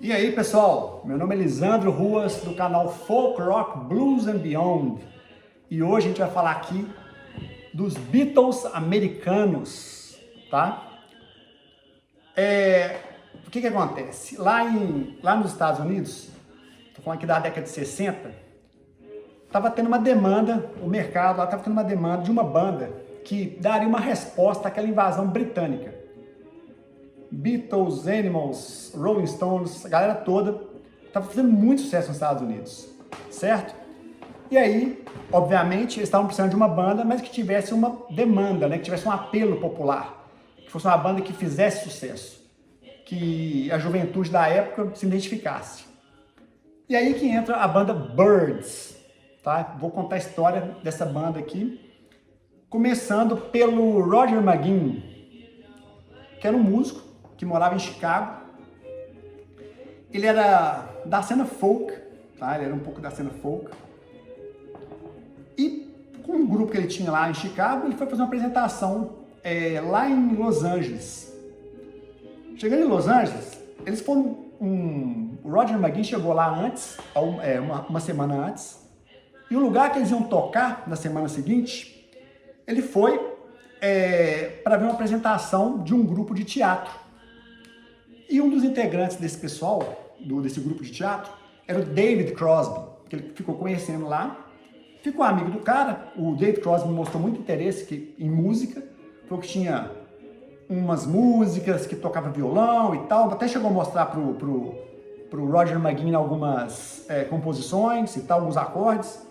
E aí, pessoal, meu nome é Lisandro Ruas, do canal Folk Rock Blues and Beyond. E hoje a gente vai falar aqui dos Beatles americanos, tá? O que acontece? Lá nos Estados Unidos, tô falando aqui da década de 60, tava tendo uma demanda, o mercado lá tava tendo uma demanda de uma banda que daria uma resposta àquela invasão britânica. Beatles, Animals, Rolling Stones, a galera toda estava fazendo muito sucesso nos Estados Unidos, certo? E aí, obviamente, eles estavam precisando de uma banda, mas que tivesse uma demanda, né? Que tivesse um apelo popular, que fosse uma banda que fizesse sucesso, que a juventude da época se identificasse. E aí que entra a banda Byrds, tá? Vou contar a história dessa banda aqui, começando pelo Roger McGuinn, que era um músico que morava em Chicago. Ele era da cena folk, tá? Ele era um pouco da cena folk. E com um grupo que ele tinha lá em Chicago, ele foi fazer uma apresentação lá em Los Angeles. Chegando em Los Angeles, eles foram... O Roger McGuinn chegou lá antes, uma semana antes, e o lugar que eles iam tocar na semana seguinte, ele foi para ver uma apresentação de um grupo de teatro. E um dos integrantes desse pessoal, desse grupo de teatro, era o David Crosby, que ele ficou conhecendo lá, ficou amigo do cara. O David Crosby mostrou muito interesse em música, falou que tinha umas músicas, que tocava violão e tal, até chegou a mostrar pro Roger McGuinn algumas composições e tal, alguns acordes,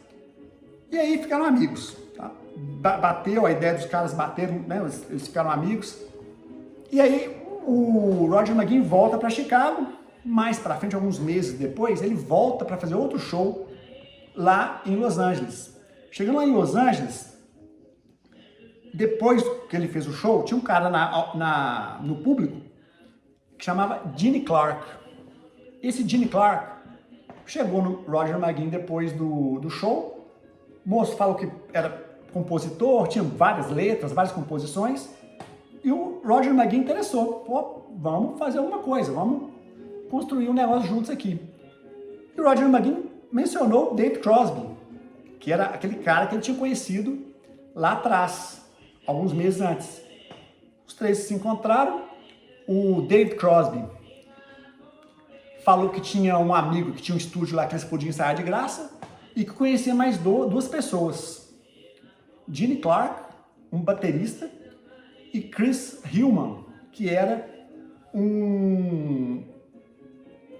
e aí ficaram amigos, tá? Bateu, a ideia dos caras bateram, né? Eles ficaram amigos, e aí o Roger McGuinn volta para Chicago, mais para frente, alguns meses depois, ele volta para fazer outro show lá em Los Angeles. Chegando lá em Los Angeles, depois que ele fez o show, tinha um cara no público que chamava Gene Clark. Esse Gene Clark chegou no Roger McGuinn depois do show, o moço falou que era compositor, tinha várias letras, várias composições, e o Roger McGuinn interessou. Pô, vamos fazer alguma coisa, vamos construir um negócio juntos aqui. E o Roger McGuinn mencionou o David Crosby, que era aquele cara que ele tinha conhecido lá atrás, alguns meses antes. Os três se encontraram. O David Crosby falou que tinha um amigo que tinha um estúdio lá que eles podiam ensaiar de graça e que conhecia mais duas pessoas. Gene Clark, um baterista, e Chris Hillman, que era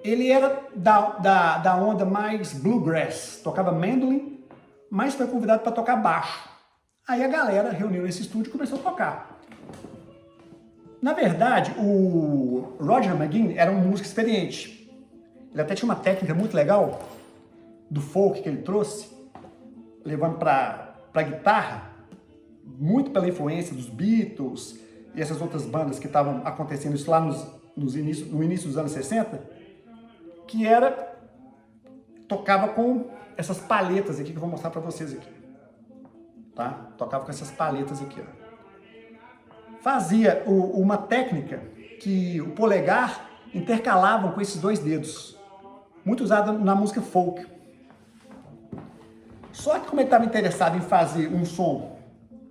ele era da onda mais bluegrass, tocava mandolin, mas foi convidado para tocar baixo. Aí a galera reuniu nesse estúdio e começou a tocar. Na verdade, o Roger McGuinn era um músico experiente. Ele até tinha uma técnica muito legal do folk que ele trouxe, levando para guitarra, muito pela influência dos Beatles e essas outras bandas que estavam acontecendo isso lá no início dos anos 60, que tocava com essas paletas aqui que eu vou mostrar para vocês aqui, tá? Tocava com essas paletas aqui, ó. Fazia uma técnica que o polegar intercalavam com esses dois dedos, muito usada na música folk. Só que como ele estava interessado em fazer um som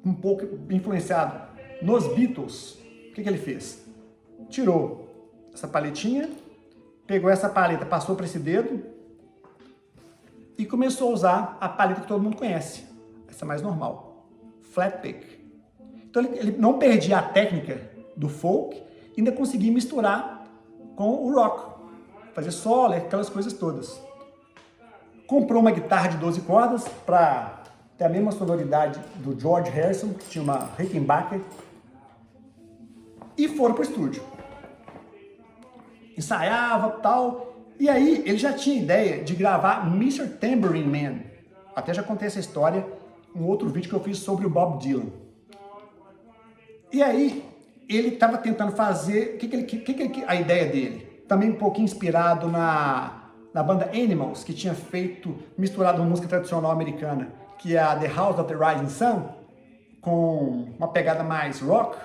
um pouco influenciado nos Beatles, o que ele fez? Tirou essa paletinha, pegou essa paleta, passou para esse dedo e começou a usar a paleta que todo mundo conhece, essa mais normal, flat pick. Então ele não perdia a técnica do folk, ainda conseguia misturar com o rock, fazer solo, aquelas coisas todas. Comprou uma guitarra de 12 cordas para ter a mesma sonoridade do George Harrison, que tinha uma Rickenbacker, e foram para o estúdio. Ensaiava e tal, e aí ele já tinha ideia de gravar Mr. Tambourine Man. Até já contei essa história em um outro vídeo que eu fiz sobre o Bob Dylan. E aí ele estava tentando fazer, a ideia dele? Também um pouquinho inspirado na banda Animals, que tinha misturado uma música tradicional americana, que é a The House of the Rising Sun, com uma pegada mais rock.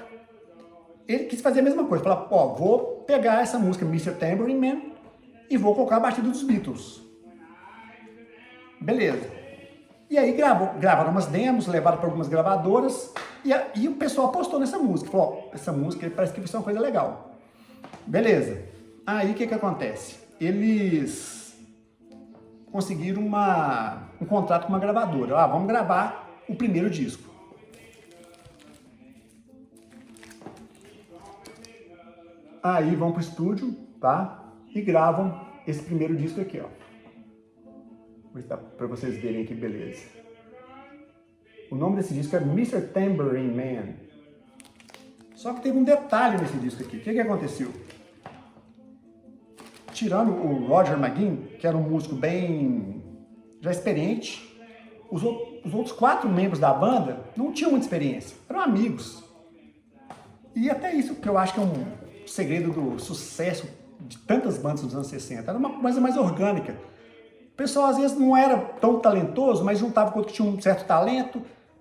Ele quis fazer a mesma coisa, falar, ó, vou pegar essa música Mr. Tambourine Man e vou colocar a batida dos Beatles. Beleza. E aí gravaram umas demos, levaram para algumas gravadoras e o pessoal apostou nessa música. Falou, essa música parece que vai ser uma coisa legal. Beleza. Aí o que acontece? Eles conseguiram um contrato com uma gravadora. Vamos gravar o primeiro disco. Aí vão pro estúdio, tá? E gravam esse primeiro disco aqui, ó. Vou dar pra vocês verem aqui, beleza. O nome desse disco é Mr. Tambourine Man. Só que teve um detalhe nesse disco aqui. O que aconteceu? Tirando o Roger McGuinn, que era um músico bem já experiente, os outros 4 membros da banda não tinham muita experiência, eram amigos. E até isso que eu acho que é um segredo do sucesso de tantas bandas dos anos 60, era uma coisa mais orgânica. O pessoal às vezes não era tão talentoso, mas juntava com outro que tinha um certo talento,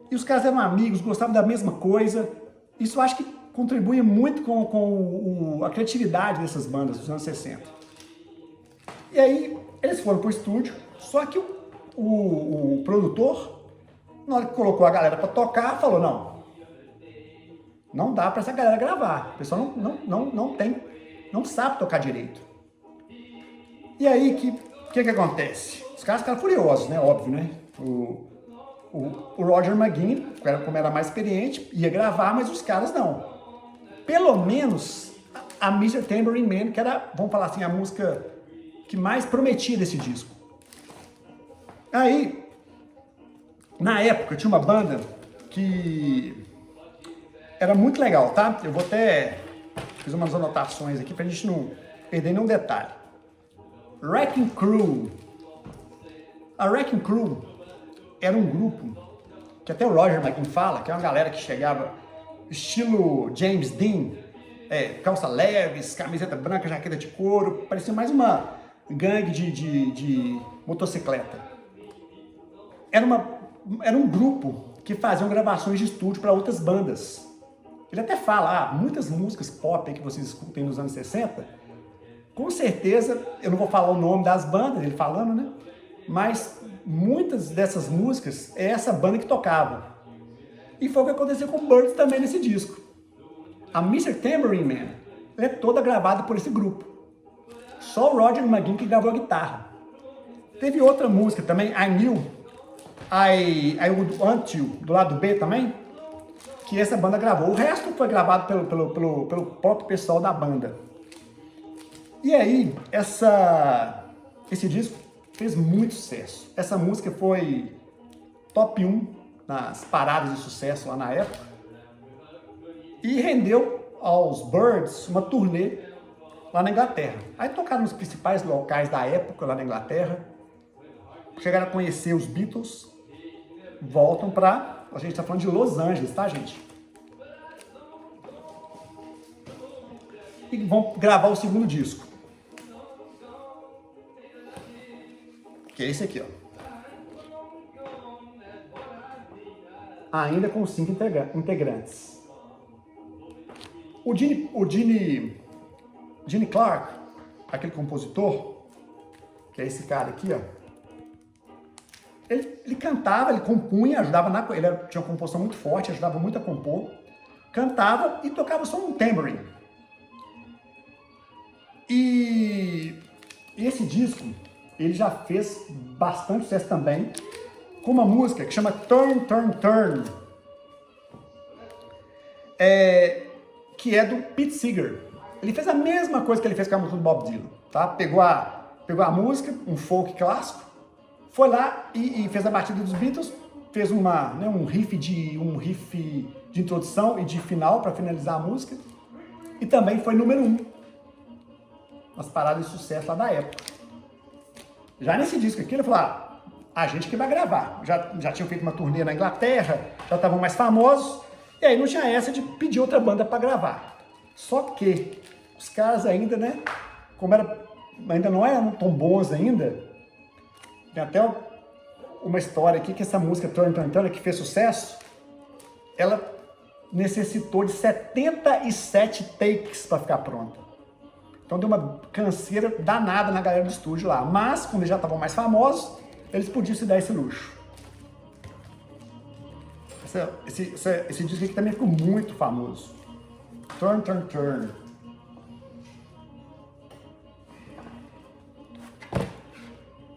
e os caras eram amigos, gostavam da mesma coisa. Isso eu acho que contribui muito com a criatividade dessas bandas dos anos 60. E aí eles foram pro estúdio, só que o produtor, na hora que colocou a galera para tocar, falou, não dá para essa galera gravar. O pessoal não sabe tocar direito. E aí, o que acontece? Os caras ficaram furiosos, né? Óbvio, né? O Roger McGuinn, como era mais experiente, ia gravar, mas os caras não. Pelo menos a Mr. Tambourine Man, que era, vamos falar assim, a música que mais prometia desse disco. Aí, na época, tinha uma banda que era muito legal, tá? Eu vou até fiz umas anotações aqui pra gente não perder nenhum detalhe. Wrecking Crew. A Wrecking Crew era um grupo que até o Roger McGuinn fala, que é uma galera que chegava estilo James Dean, calça leves, camiseta branca, jaqueta de couro, parecia mais uma gangue de motocicleta. Era um grupo que faziam gravações de estúdio para outras bandas. Ele até fala, muitas músicas pop que vocês escutem nos anos 60, com certeza, eu não vou falar o nome das bandas, ele falando, né? Mas muitas dessas músicas é essa banda que tocava. E foi o que aconteceu com o Birds também nesse disco. A Mr. Tambourine Man é toda gravada por esse grupo. Só o Roger McGuinn que gravou a guitarra. Teve outra música também, I Knew, I Would Want You, do lado B também, que essa banda gravou. O resto foi gravado pelo próprio pessoal da banda. E aí, esse disco fez muito sucesso. Essa música foi top 1 nas paradas de sucesso lá na época. E rendeu aos Birds uma turnê lá na Inglaterra. Aí tocaram nos principais locais da época lá na Inglaterra. Chegaram a conhecer os Beatles. Voltam pra... A gente tá falando de Los Angeles, tá, gente? E vão gravar o segundo disco. Que é esse aqui, ó. Ainda com 5 integrantes. O Gene Clark, aquele compositor, que é esse cara aqui, ó. Ele cantava, ele compunha, ajudava ele tinha uma composição muito forte, ajudava muito a compor. Cantava e tocava só um tambourine. E esse disco, ele já fez bastante sucesso também, com uma música que chama Turn, Turn, Turn, que é do Pete Seeger. Ele fez a mesma coisa que ele fez com a música do Bob Dylan, tá? Pegou a música, um folk clássico, foi lá e fez a batida dos Beatles, fez um riff de introdução e de final para finalizar a música, e também foi número 1 nas paradas de sucesso lá da época. Já nesse disco aqui, ele falou, a gente que vai gravar. Já tinham feito uma turnê na Inglaterra, já estavam mais famosos, e aí não tinha essa de pedir outra banda para gravar. Só que os caras ainda, né, ainda não eram tão bons ainda, tem até uma história aqui que essa música Turn, Turn, Turn, que fez sucesso, ela necessitou de 77 takes para ficar pronta. Então deu uma canseira danada na galera do estúdio lá. Mas, como eles já estavam mais famosos, eles podiam se dar esse luxo. Esse disco aqui também ficou muito famoso. Turn, Turn, Turn.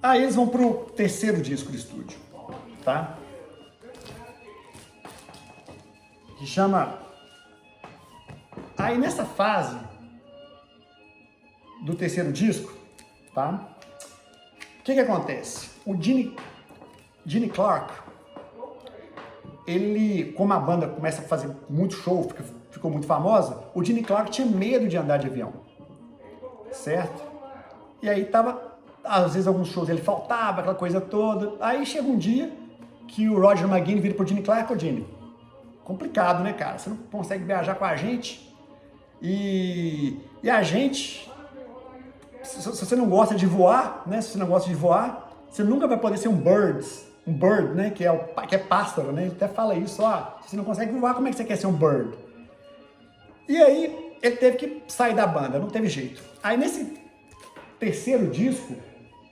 Aí eles vão pro terceiro disco de estúdio, tá? Que chama... Aí nessa fase do terceiro disco, tá? O que acontece? O Gene Clark, ele, como a banda começa a fazer muito show, ficou muito famosa, o Gene Clark tinha medo de andar de avião, certo? E aí tava, às vezes alguns shows ele faltava, aquela coisa toda. Aí chega um dia que o Roger McGuinn vira pro Gene Clark: ô Gene, complicado, né, cara? Você não consegue viajar com a gente? E a gente, se você não gosta de voar, né? Se você não gosta de voar, você nunca vai poder ser um bird, né? Que é pássaro, né? Ele até fala isso, ó. Se você não consegue voar, como é que você quer ser um bird? E aí ele teve que sair da banda, não teve jeito. Aí nesse terceiro disco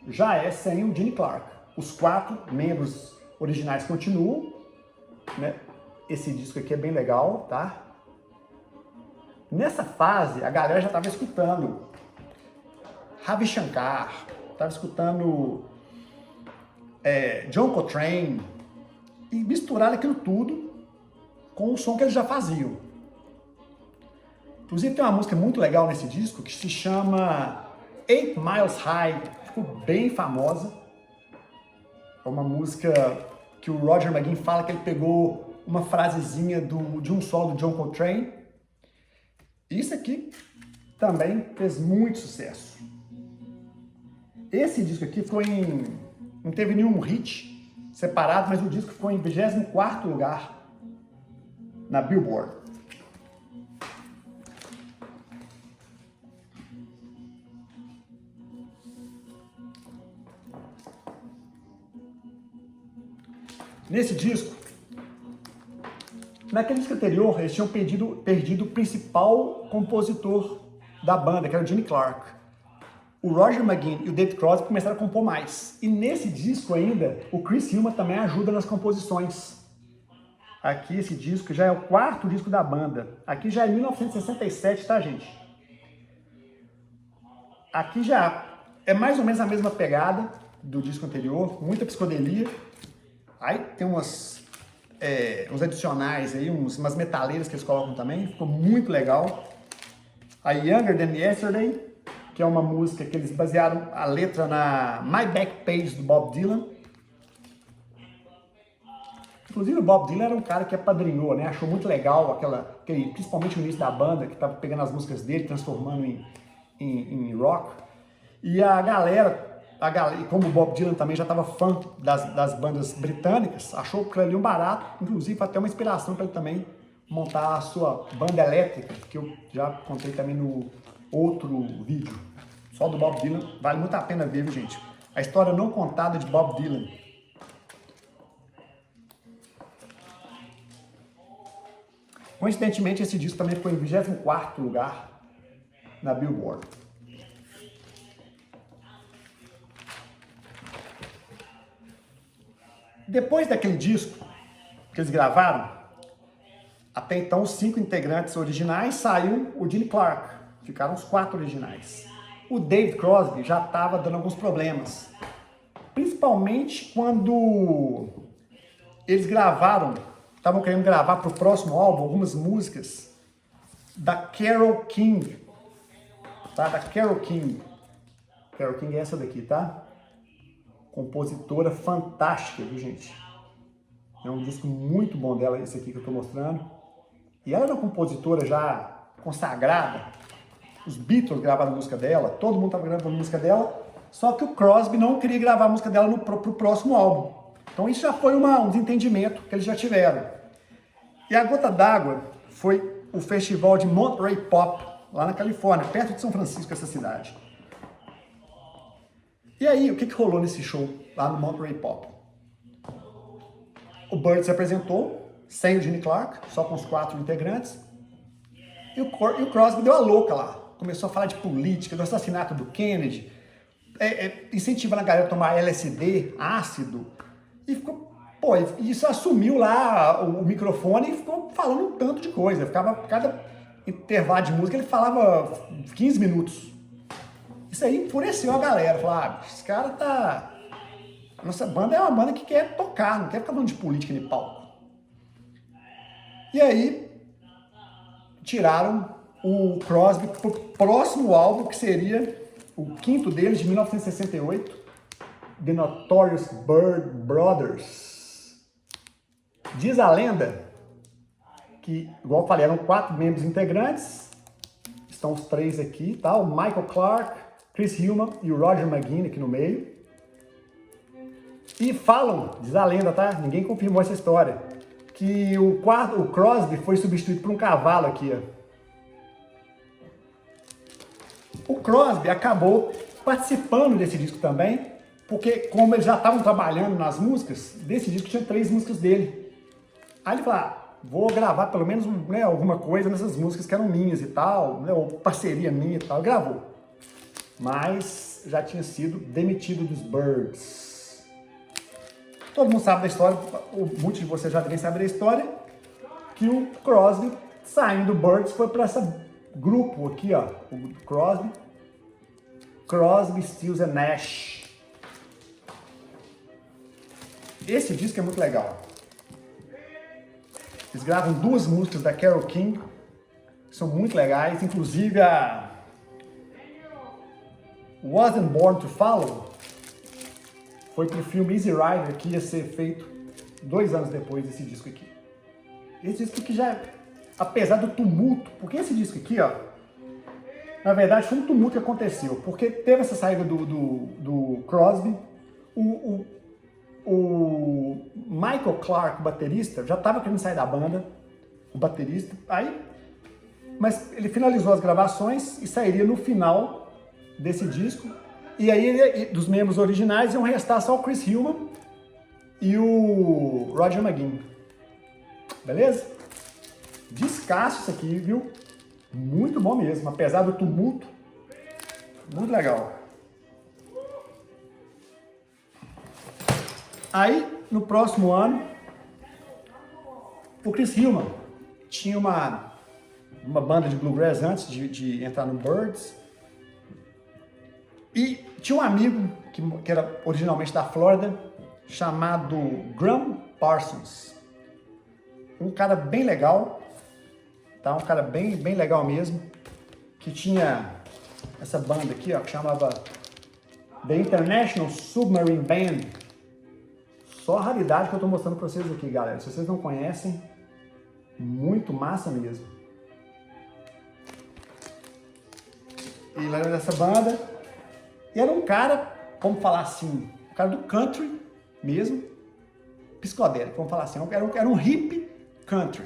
já é sem o Gene Clark. Os 4 membros originais continuam, né? Esse disco aqui é bem legal, tá? Nessa fase, a galera já estava escutando Ravi Shankar, estava escutando John Coltrane, e misturaram aquilo tudo com o som que eles já faziam. Inclusive tem uma música muito legal nesse disco que se chama 8 Miles High, ficou bem famosa. É uma música que o Roger McGuinn fala que ele pegou uma frasezinha de um solo do John Coltrane. Isso aqui também fez muito sucesso. Esse disco aqui não teve nenhum hit separado, mas o disco ficou em 24º lugar na Billboard. Nesse disco, naquele disco anterior, eles tinham perdido o principal compositor da banda, que era o Gene Clark. O Roger McGuinn e o David Crosby começaram a compor mais. E nesse disco ainda, o Chris Hillman também ajuda nas composições. Aqui, esse disco já é o 4º disco da banda. Aqui já é 1967, tá, gente? Aqui já é mais ou menos a mesma pegada do disco anterior, muita psicodelia. Aí tem uns adicionais aí, umas metaleiras que eles colocam também, ficou muito legal. A Younger Than Yesterday, que é uma música que eles basearam a letra na My Back Page do Bob Dylan. Inclusive o Bob Dylan era um cara que apadrinhou, né? Achou muito legal principalmente o início da banda, que estava pegando as músicas dele, transformando em rock. E a galera, como o Bob Dylan também já estava fã das bandas britânicas, achou que ali um barato, inclusive até uma inspiração para ele também montar a sua banda elétrica, que eu já contei também no outro vídeo. Só do Bob Dylan, vale muito a pena ver, viu, gente? A história não contada de Bob Dylan. Coincidentemente, esse disco também ficou em 24º lugar na Billboard. Depois daquele disco que eles gravaram, até então os 5 integrantes originais, saiu o Gene Clark, ficaram os 4 originais. O Dave Crosby já estava dando alguns problemas, principalmente quando eles estavam querendo gravar para o próximo álbum algumas músicas da Carole King, tá? Da Carole King. Carole King é essa daqui, tá? Compositora fantástica, viu, gente? É um disco muito bom dela, esse aqui que eu tô mostrando. E ela era uma compositora já consagrada. Os Beatles gravaram a música dela, todo mundo estava gravando a música dela, só que o Crosby não queria gravar a música dela pro próximo álbum. Então isso já foi um desentendimento que eles já tiveram. E a gota d'água foi o festival de Monterey Pop, lá na Califórnia, perto de São Francisco, essa cidade. E aí, o que rolou nesse show lá no Monterey Pop? O Bird se apresentou, sem o Gene Clark, só com os 4 integrantes, e o Crosby deu a louca lá. começou a falar de política, do assassinato do Kennedy, incentivando a galera a tomar LSD, ácido, e ficou, pô, isso assumiu lá o microfone e ficou falando um tanto de coisa. Ficava, cada intervalo de música ele falava 15 minutos. Isso aí enfureceu a galera. Falou, esse cara tá... Nossa banda é uma banda que quer tocar, não quer ficar falando de política nem palco. E aí, tiraram o Crosby pro próximo álbum, que seria o quinto deles, de 1968, The Notorious Byrd Brothers. Diz a lenda que, igual eu falei, eram 4 membros integrantes, estão os 3 aqui, tá? O Michael Clarke, Chris Hillman e o Roger McGuinn aqui no meio. E falam, diz a lenda, tá? Ninguém confirmou essa história, que o Crosby foi substituído por um cavalo aqui, ó. O Crosby acabou participando desse disco também, porque como eles já estavam trabalhando nas músicas, desse disco tinha 3 músicas dele. Aí ele falou, vou gravar pelo menos alguma coisa nessas músicas que eram minhas e tal, ou parceria minha e tal, gravou. Mas já tinha sido demitido dos Byrds. Todo mundo sabe da história, muitos de vocês já devem saber da história, que o Crosby, saindo do Byrds, foi para esse grupo aqui, ó, o Crosby, Stills and Nash. Esse disco é muito legal. Eles gravam 2 músicas da Carole King, que são muito legais, inclusive a Wasn't Born to Follow foi pro filme Easy Rider, que ia ser feito 2 anos depois desse disco aqui. Esse disco aqui já, apesar do tumulto, porque esse disco aqui, ó, na verdade foi um tumulto que aconteceu, porque teve essa saída do Crosby, o Michael Clarke, o baterista, já estava querendo sair da banda, o baterista, mas ele finalizou as gravações e sairia no final desse disco. E aí, dos membros originais, iam restar só o Chris Hillman e o Roger McGuinn. Beleza? Descasso isso aqui, viu? Muito bom mesmo, apesar do tumulto. Muito legal. Aí, no próximo ano, o Chris Hillman tinha uma banda de bluegrass antes de entrar no Byrds. E tinha um amigo que era originalmente da Flórida, chamado Graham Parsons. Um cara bem legal, tá? Um cara bem legal mesmo, que tinha essa banda aqui, ó, que chamava The International Submarine Band. Só a raridade que eu tô mostrando pra vocês aqui, galera. Se vocês não conhecem, muito massa mesmo. E ele era dessa banda. E era um cara, vamos falar assim, um cara do country mesmo, psicodélico, vamos falar assim, era um hippie country.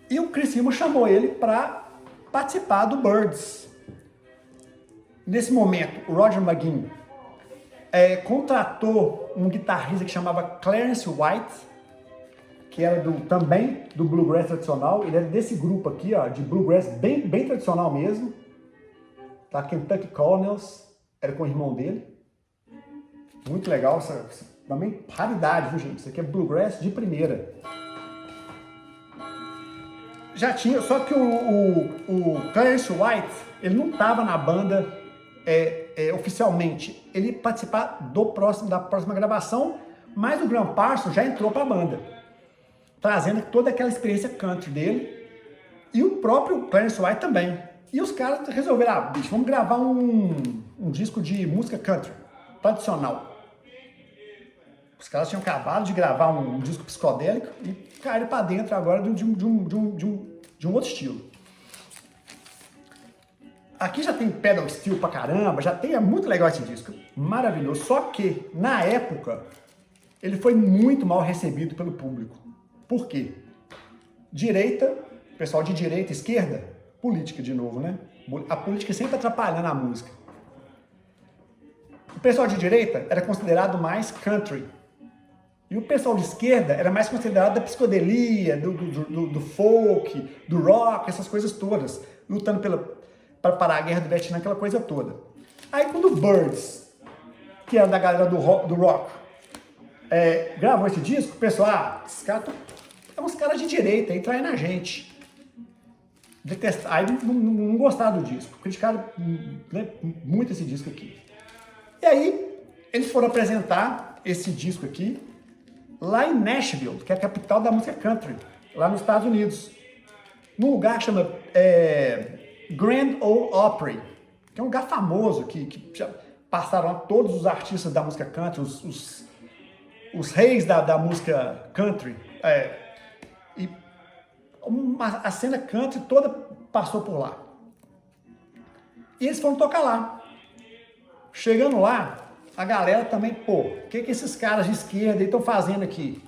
E o Chris Hillman chamou ele para participar do Byrds. Nesse momento, o Roger McGuinn contratou um guitarrista que chamava Clarence White, que era também do bluegrass tradicional. Ele era desse grupo aqui, ó, de bluegrass bem tradicional mesmo. Tá? Kentucky Colonels, era com o irmão dele. Muito legal, também raridade, viu, gente? Isso aqui é bluegrass de primeira. Já tinha, só que o Clarence White, ele não estava na banda oficialmente. Ele ia participar da próxima gravação, mas o Graham Parsons já entrou para a banda, trazendo toda aquela experiência country dele, e o próprio Clarence White também. E os caras resolveram, bicho, vamos gravar um disco de música country, tradicional. Os caras tinham acabado de gravar um disco psicodélico e caíram para dentro agora de um outro estilo. Aqui já tem pedal steel pra caramba, é muito legal esse disco, maravilhoso. Só que, na época, ele foi muito mal recebido pelo público. Por quê? Pessoal de direita e esquerda, política de novo, né? A política sempre atrapalhando a música. O pessoal de direita era considerado mais country. E o pessoal de esquerda era mais considerado da psicodelia, do folk, do rock, essas coisas todas. lutando para parar a guerra do Vietnã, aquela coisa toda. Aí quando o Birds, que era da galera do rock, gravou esse disco, o pessoal, esses caras são uns caras de direita, aí traem na gente. Aí não gostaram do disco, criticaram, né, muito esse disco aqui. E aí, eles foram apresentar esse disco aqui lá em Nashville, que é a capital da música country, lá nos Estados Unidos, num lugar que chama Grand Ole Opry, que é um lugar famoso, que já passaram lá todos os artistas da música country, os reis da música country, e a cena country toda passou por lá. E eles foram tocar lá. Chegando lá, a galera também, pô, o que esses caras de esquerda estão fazendo aqui?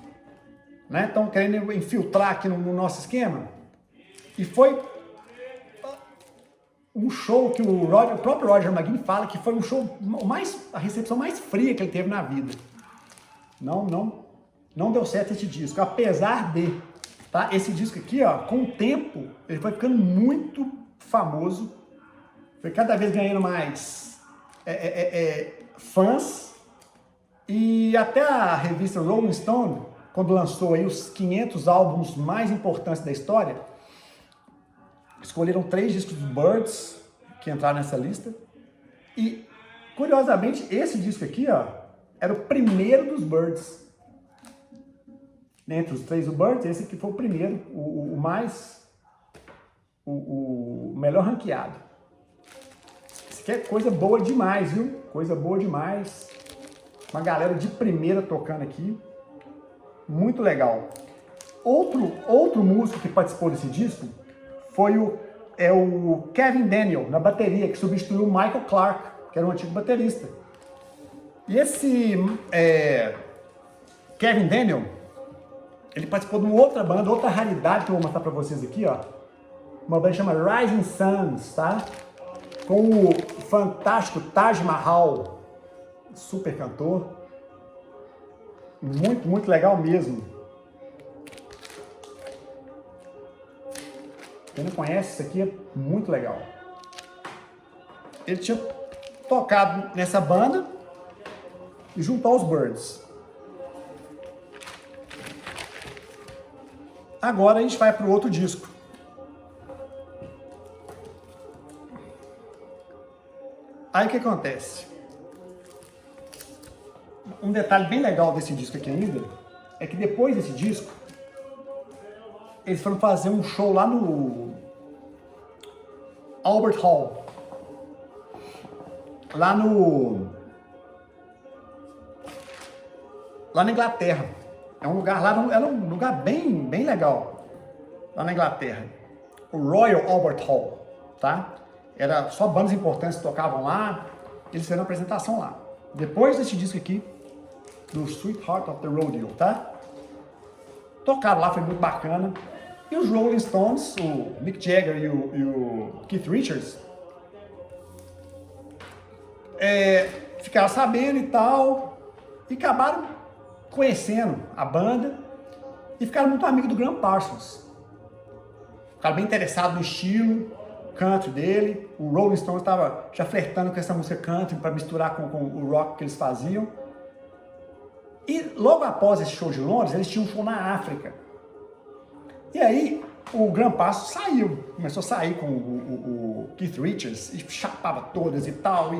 Né? Estão querendo infiltrar aqui no nosso esquema? E foi um show que o próprio Roger McGuinn fala que foi um show a recepção mais fria que ele teve na vida. Não deu certo esse disco, apesar de, tá? Esse disco aqui, ó, com o tempo, ele foi ficando muito famoso, foi cada vez ganhando mais fãs, e até a revista Rolling Stone, quando lançou aí os 500 álbuns mais importantes da história, escolheram 3 discos dos Birds que entraram nessa lista. E, curiosamente, esse disco aqui, ó, era o primeiro dos Birds. Entre os 3 do Birds, esse aqui foi o primeiro, o melhor ranqueado. Isso aqui é coisa boa demais, viu? Coisa boa demais. Uma galera de primeira tocando aqui. Muito legal. Outro músico que participou desse disco foi o Kevin Daniel, na bateria, que substituiu o Michael Clark, que era um antigo baterista. E esse Kevin Daniel, ele participou de uma outra banda, outra raridade que eu vou mostrar pra vocês aqui, ó. Uma banda chama Rising Suns, tá? Com o fantástico Taj Mahal, super cantor. Muito, muito legal mesmo. Quem não conhece, isso aqui é muito legal. Ele tinha tocado nessa banda e juntou aos Birds. Agora a gente vai para o outro disco. Aí o que acontece? Um detalhe bem legal desse disco aqui ainda é que depois desse disco eles foram fazer um show lá no Albert Hall, lá na Inglaterra. É um lugar lá, era um lugar bem legal lá na Inglaterra. O Royal Albert Hall, tá? Era só bandas importantes que tocavam lá. Eles fizeram uma apresentação lá. Depois desse disco aqui, do Sweetheart of the Rodeo, tá? Tocaram lá, foi muito bacana. E os Rolling Stones, o Mick Jagger e o Keith Richards, ficaram sabendo e tal, e acabaram conhecendo a banda e ficaram muito amigos do Graham Parsons. Ficaram bem interessados no estilo country dele. O Rolling Stones estava já flertando com essa música country para misturar com o rock que eles faziam. E logo após esse show de Londres, eles tinham um show na África. E aí o Graham Parsons começou a sair com o Keith Richards e chapava todas e tal.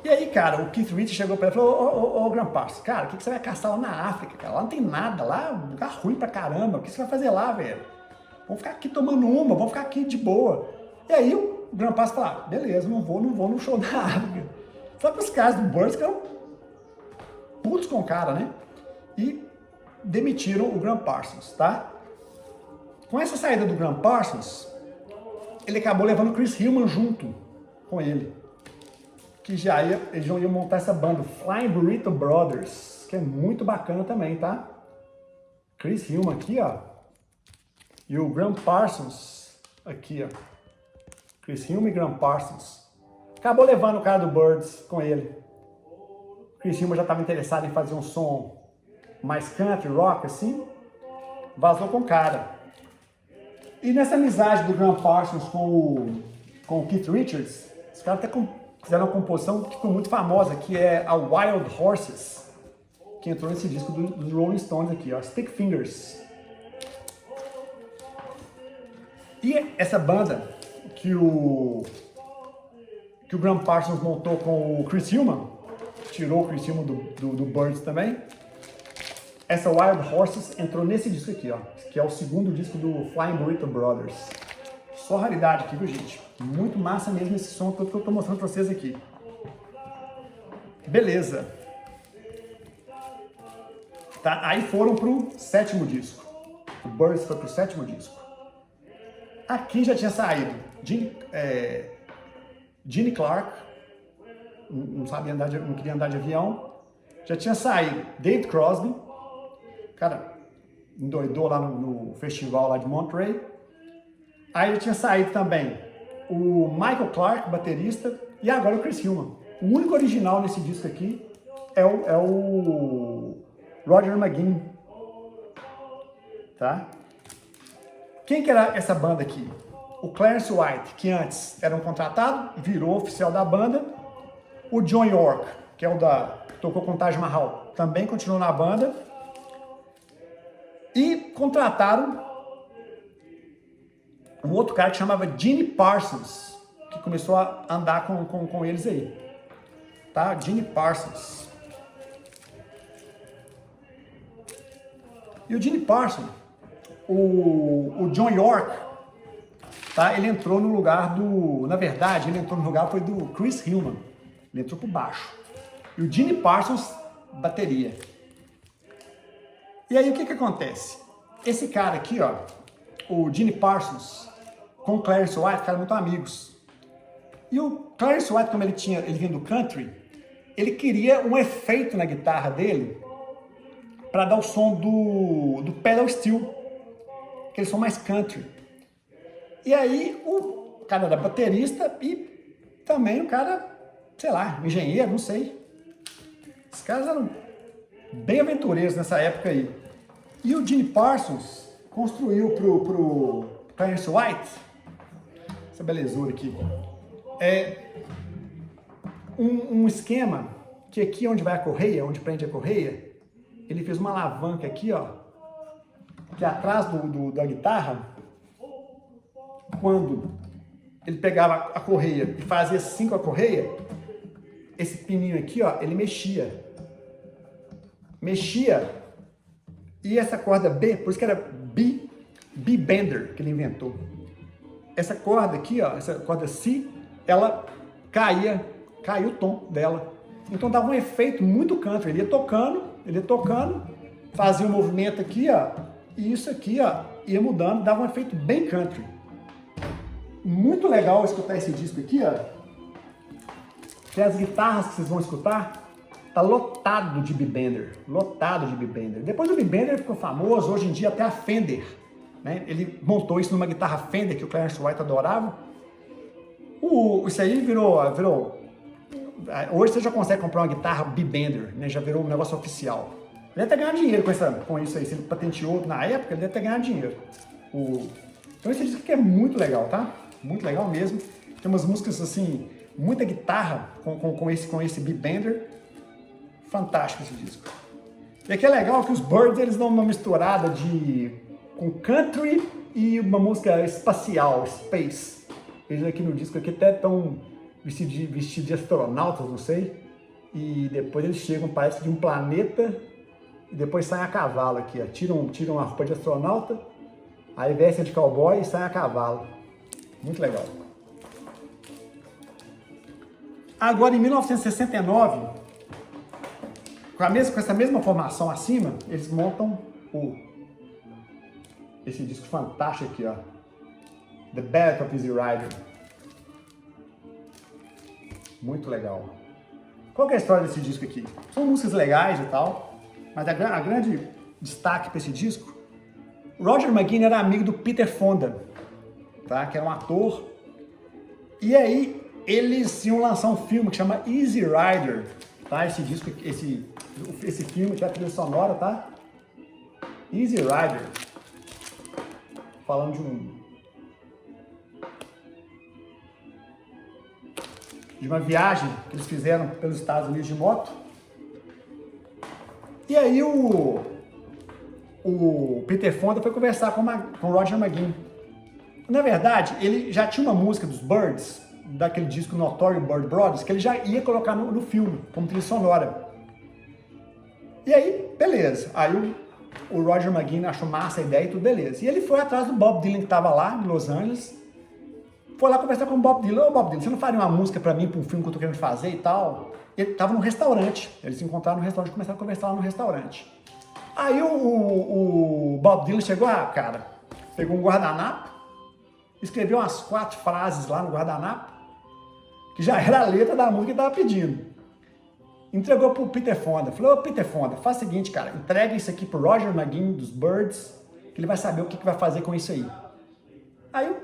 E aí, cara, o Keith Richards chegou para ele e falou: ô Graham Parsons, cara, o que você vai caçar lá na África, cara? Lá não tem nada, lá é um lugar ruim pra caramba, o que você vai fazer lá, velho? Vamos ficar aqui tomando uma, vamos ficar aqui de boa. E aí o Graham Parsons falou: beleza, não vou no show da África. Só que os caras do Birds ficaram putos com o cara, né? E demitiram o Graham Parsons, tá? Com essa saída do Graham Parsons, ele acabou levando o Chris Hillman junto com ele. Que eles já iam montar essa banda, Flying Burrito Brothers, que é muito bacana também, tá? Chris Hillman aqui, ó. E o Graham Parsons aqui, ó. Chris Hillman e Graham Parsons. Acabou levando o cara do Birds com ele. Chris Hillman já estava interessado em fazer um som mais country, rock, assim. Vazou com o cara. E nessa amizade do Graham Parsons com o Keith Richards, os caras até fizeram uma composição que ficou muito famosa, que é a Wild Horses, que entrou nesse disco dos Rolling Stones aqui, ó, Stick Fingers. E essa banda que o Graham Parsons montou com o Chris Hillman, tirou o Chris Hillman do Birds também, essa Wild Horses entrou nesse disco aqui, ó, que é o segundo disco do Flying Burrito Brothers. Só raridade aqui, viu, gente? Muito massa mesmo esse som todo que eu tô mostrando pra vocês aqui. Beleza. Tá, aí foram pro sétimo disco. O Birds foi pro sétimo disco. Aqui já tinha saído Gene Clark, não sabia andar não queria andar de avião. Já tinha saído David Crosby, cara, endoidou lá no festival lá de Monterey. Aí já tinha saído também o Michael Clarke, baterista, e agora o Chris Hillman. O único original nesse disco aqui é o Roger McGuinn, tá? Quem que era essa banda aqui? O Clarence White, que antes era um contratado, virou oficial da banda. O John York, que é o que tocou com Taj Mahal, também continuou na banda. E contrataram um outro cara que chamava Gene Parsons, que começou a andar com eles aí. Tá? Gene Parsons. E o Gene Parsons, o John York, tá? Ele entrou no lugar na verdade, ele entrou no lugar foi do Chris Hillman. Ele entrou por baixo. E o Gene Parsons, bateria. E aí o que acontece? Esse cara aqui, ó, o Gene Parsons, com o Clarence White, ficaram muito amigos. E o Clarence White, como ele vinha do country, ele queria um efeito na guitarra dele para dar o som do pedal steel, aquele som mais country. E aí o cara era baterista e também o cara, sei lá, engenheiro, não sei. Os caras eram bem aventureiros nessa época aí. E o Gene Parsons construiu pro Clarence White, essa belezura aqui, um esquema que aqui onde vai a correia, onde prende a correia, ele fez uma alavanca aqui, ó, que atrás da guitarra, quando ele pegava a correia e fazia assim com a correia, esse pininho aqui, ó, ele mexia, e essa corda B, por isso que era B-bender que ele inventou. Essa corda aqui, ó, essa corda C, ela caiu o tom dela. Então dava um efeito muito country. Ele ia tocando, fazia um movimento aqui, ó, e isso aqui, ó, ia mudando, dava um efeito bem country. Muito legal escutar esse disco aqui, ó. Que as guitarras que vocês vão escutar, tá lotado de B-bender, Depois do B-bender ficou famoso, hoje em dia até a Fender, né? Ele montou isso numa guitarra Fender que o Clarence White adorava. Isso aí virou. Hoje você já consegue comprar uma guitarra B-bender, né? Já virou um negócio oficial. Ele deve ter ganhado dinheiro com isso aí. Se ele patenteou na época, ele deve ter ganhado dinheiro. Então esse disco aqui é muito legal, tá? Muito legal mesmo. Tem umas músicas assim, muita guitarra com esse B-bender. Fantástico esse disco. E aqui é legal que os Birds, eles dão uma misturada com country e uma música espacial, space. Eles aqui no disco aqui até estão vestidos de astronautas, não sei. E depois eles chegam, parece, de um planeta e depois saem a cavalo aqui, ó. Tiram a roupa de astronauta, aí vestem de cowboy e saem a cavalo. Muito legal. Agora, em 1969, com essa mesma formação acima, eles montam esse disco fantástico aqui, ó. The Ballad of Easy Rider. Muito legal. Qual que é a história desse disco aqui? São músicas legais e tal, mas a grande destaque para esse disco, o Roger McGuinn era amigo do Peter Fonda, tá? Que era um ator. E aí eles iam lançar um filme que chama Easy Rider, tá? Esse disco, esse filme que é a trilha sonora, tá? Easy Rider. Falando de uma viagem que eles fizeram pelos Estados Unidos de moto. E aí o Peter Fonda foi conversar com o Roger McGuinn. Na verdade, ele já tinha uma música dos Byrds, daquele disco Notorious Byrd Brothers, que ele já ia colocar no filme, como trilha sonora. E aí, beleza. Aí o Roger McGuinn achou massa a ideia e tudo beleza. E ele foi atrás do Bob Dylan, que estava lá, em Los Angeles. Foi lá conversar com o Bob Dylan. Ô, Bob Dylan, você não faria uma música pra mim, pra um filme que eu tô querendo fazer e tal? Ele tava num restaurante. Eles se encontraram no restaurante e começaram a conversar lá no restaurante. Aí o Bob Dylan chegou, cara, pegou um guardanapo, escreveu umas 4 frases lá no guardanapo, que já era a letra da música que ele tava pedindo. Entregou pro Peter Fonda. Falou, ô Peter Fonda, faz o seguinte, cara, entrega isso aqui pro Roger McGuinn dos Byrds, que ele vai saber o que vai fazer com isso aí. Aí,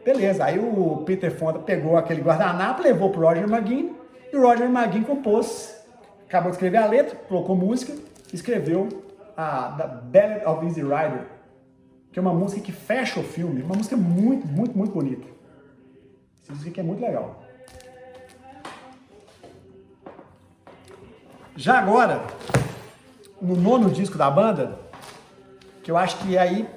beleza. Aí o Peter Fonda pegou aquele guardanapo, levou pro Roger McGuinn, e o Roger McGuinn compôs, acabou de escrever a letra, colocou música, escreveu a The Ballad of Easy Rider, que é uma música que fecha o filme, uma música muito, muito, muito bonita. Essa música aqui é muito legal. Já agora, no 9º disco da banda, que eu acho que é aí,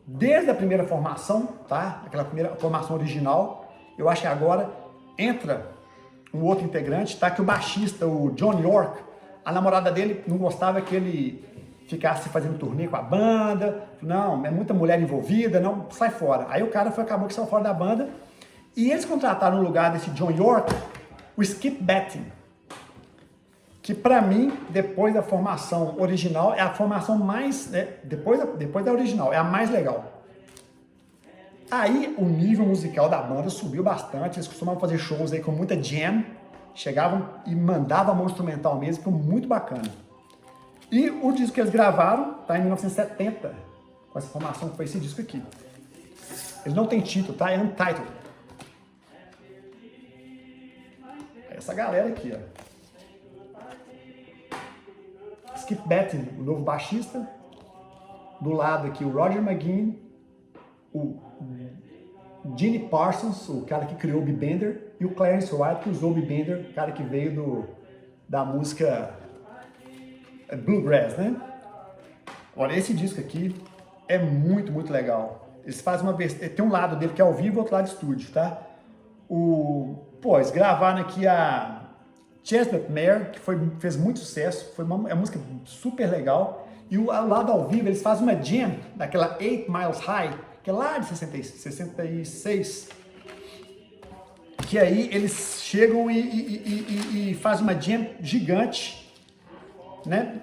desde a primeira formação, tá? Aquela primeira formação original, eu acho que agora entra um outro integrante, tá? Que o baixista, o John York, a namorada dele não gostava que ele ficasse fazendo turnê com a banda, não, é muita mulher envolvida, não, sai fora. Aí o cara acabou que saiu fora da banda, e eles contrataram no lugar desse John York, o Skip Battin, que pra mim, depois da formação original, é a formação mais, depois da original, é a mais legal. Aí o nível musical da banda subiu bastante, eles costumavam fazer shows aí com muita jam, chegavam e mandavam a mão instrumental mesmo, foi muito bacana. E o disco que eles gravaram tá em 1970, com essa formação que foi esse disco aqui. Ele não tem título, tá? É Untitled. Essa galera aqui, ó. Skip Battin, o novo baixista. Do lado aqui o Roger McGuinn, o Gene Parsons, o cara que criou o B-Bender, e o Clarence White, que usou o B-Bender, o cara que veio da música Bluegrass, né? Olha, esse disco aqui é muito, muito legal. Eles fazem tem um lado dele que é ao vivo e outro lado de estúdio, tá? Eles gravaram aqui a Chestnut Mare, que fez muito sucesso, é uma música super legal. E o lado ao vivo, eles fazem uma jam daquela 8 Miles High, que é lá de 66. Que aí eles chegam e fazem uma jam gigante, né?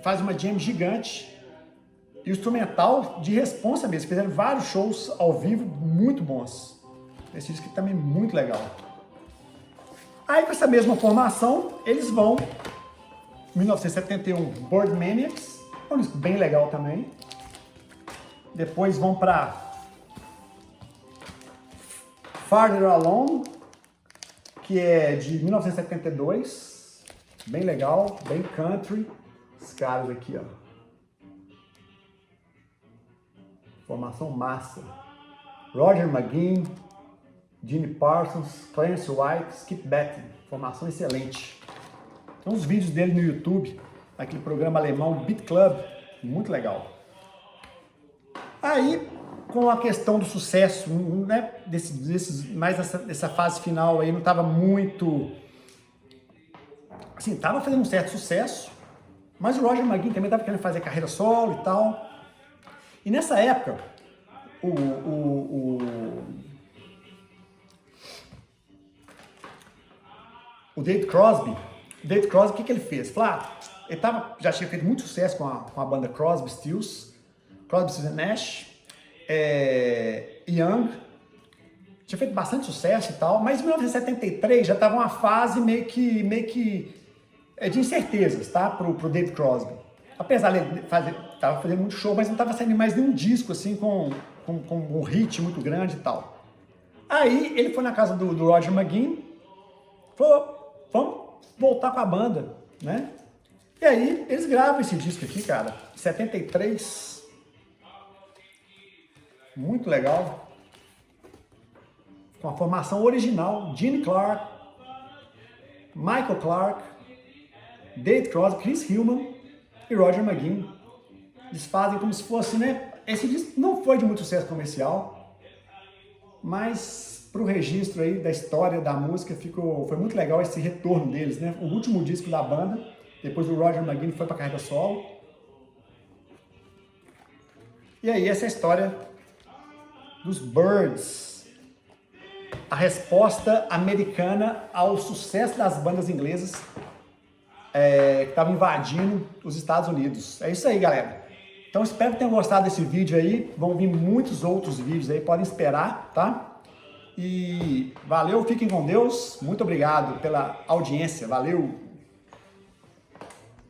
Faz uma jam gigante. E o instrumental de responsa mesmo. Fizeram vários shows ao vivo muito bons. Esse disco aqui também é muito legal. Aí com essa mesma formação, eles vão, em 1971, Birdmaniacs, um disco bem legal também. Depois vão para Farther Along, que é de 1972, bem legal, bem country. Os caras aqui, ó. Formação massa. Roger McGuinn, Gene Parsons, Clarence White, Skip Battin. Formação excelente. Tem uns vídeos dele no YouTube, naquele programa alemão Beat Club, muito legal. Aí, com a questão do sucesso, né, mais dessa fase final aí, não estava muito... Assim, estava fazendo um certo sucesso, mas o Roger McGuinn também estava querendo fazer carreira solo e tal. E nessa época, o Dave Crosby, o que ele fez? Ele já tinha feito muito sucesso com a banda Crosby, Stills Nash, Young, tinha feito bastante sucesso e tal, mas em 1973 já estava uma fase meio que de incertezas, tá? Pro Dave Crosby. Apesar de ele estava fazendo muito show, mas não estava saindo mais nenhum disco assim com um hit muito grande e tal. Aí ele foi na casa do Roger McGuinn, falou, vamos voltar com a banda, né? E aí eles gravam esse disco aqui, cara, 73, muito legal. com a formação original, Gene Clark, Michael Clark, Dave Crosby, Chris Hillman e Roger McGuinn. Eles fazem como se fosse, né? Esse disco não foi de muito sucesso comercial, mas para o registro aí da história da música foi muito legal esse retorno deles, né? O último disco da banda, depois o Roger McGuinn foi para a carreira solo. E aí essa é a história dos Byrds, a resposta americana ao sucesso das bandas inglesas que estavam invadindo os Estados Unidos. É isso aí, galera. Então espero que tenham gostado desse vídeo aí. Vão vir muitos outros vídeos aí, podem esperar, tá? E valeu, fiquem com Deus. Muito obrigado pela audiência. Valeu!